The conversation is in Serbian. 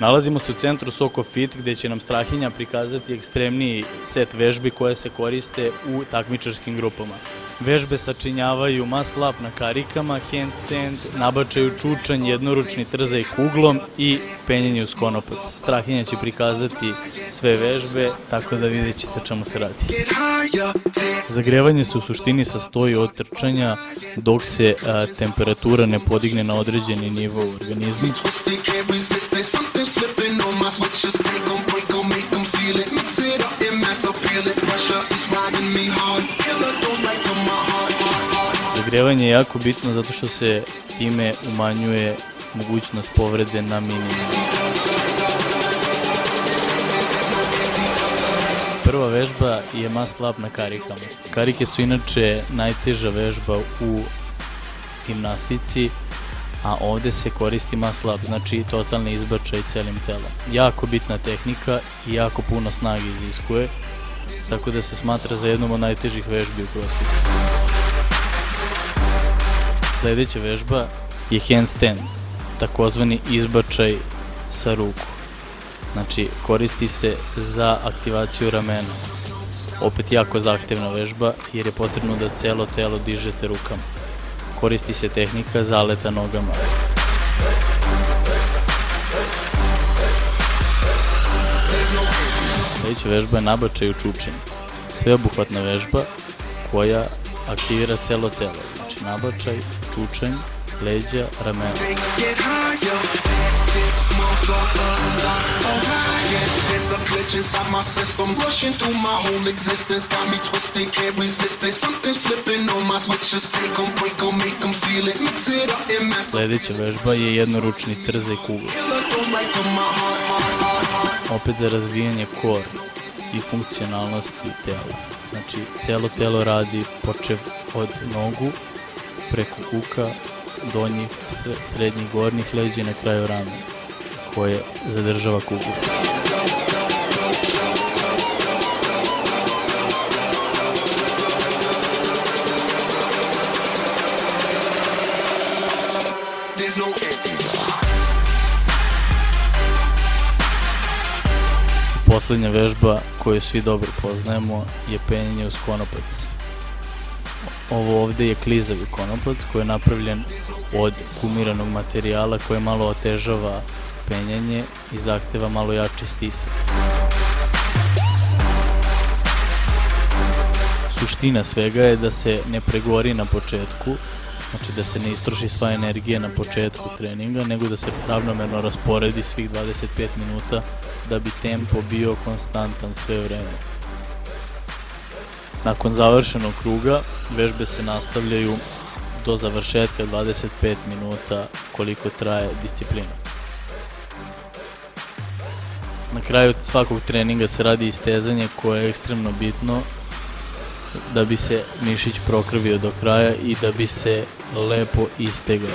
Nalazimo se u centru Soko Fit gde će nam Strahinja prikazati ekstremniji set vežbi koje se koriste u takmičarskim grupama. Vežbe sačinjavaju muscle up na karikama, handstand, nabačaju čučanj, jednoručni trzaj kuglom i penjenje uz konopac. Strahinja će prikazati sve vežbe, tako da vidjet ćete čemu se radi. Zagrevanje se u suštini sastoji od trčanja dok se temperatura ne podigne na određeni nivo u organizmu. Zagrevanje je jako bitno zato što se time umanjuje mogućnost povrede na minimum. Prva vežba je muscle up na karikama. Karike su inače najteža vežba u gimnastici, a ovde se koristi muscle up, znači totalni izbačaj celim telom. Jako bitna tehnika i jako puno snage iziskuje, tako da se smatra za jednom od najtežih vežbi u CrossFitu. Sledeća vežba je handstand, takozvani izbačaj sa ruku. Znači, koristi se za aktivaciju ramena. Opet jako zahtevna vežba jer je potrebno da celo telo dižete rukama. Koristi se tehnika zaleta nogama. Sledeća vežba je nabačaj u čučanju. Sveobuhvatna vežba koja aktivira celo telo. Znači nabačaj, čučanj, leđa, ramena. Sledeća vežba je jednoručni trzaj kugle. Opet za razvijanje core i funkcionalnosti tela. Znači, celo telo radi počev od nogu, preko kuka, donjih, srednjih, gornjih leđa i na kraju rame, koje zadržava kuglu. Poslednja vežba koju svi dobro poznajemo je penjanje uz konopac. Ovo ovde je klizavi konopac koji je napravljen od gumiranog materijala koje malo otežava penjanje i zahteva malo jači stisak. Suština svega je da se ne pregori na početku, znači da se ne istroši sva energija na početku treninga, nego da se ravnomerno rasporedi svih 25 minuta da bi tempo bio konstantan sve vreme. Nakon završenog kruga, vežbe se nastavljaju do završetka 25 minuta koliko traje disciplina. Na kraju svakog treninga se radi istezanje koje je ekstremno bitno da bi se mišić prokrvio do kraja i da bi se lepo istegao.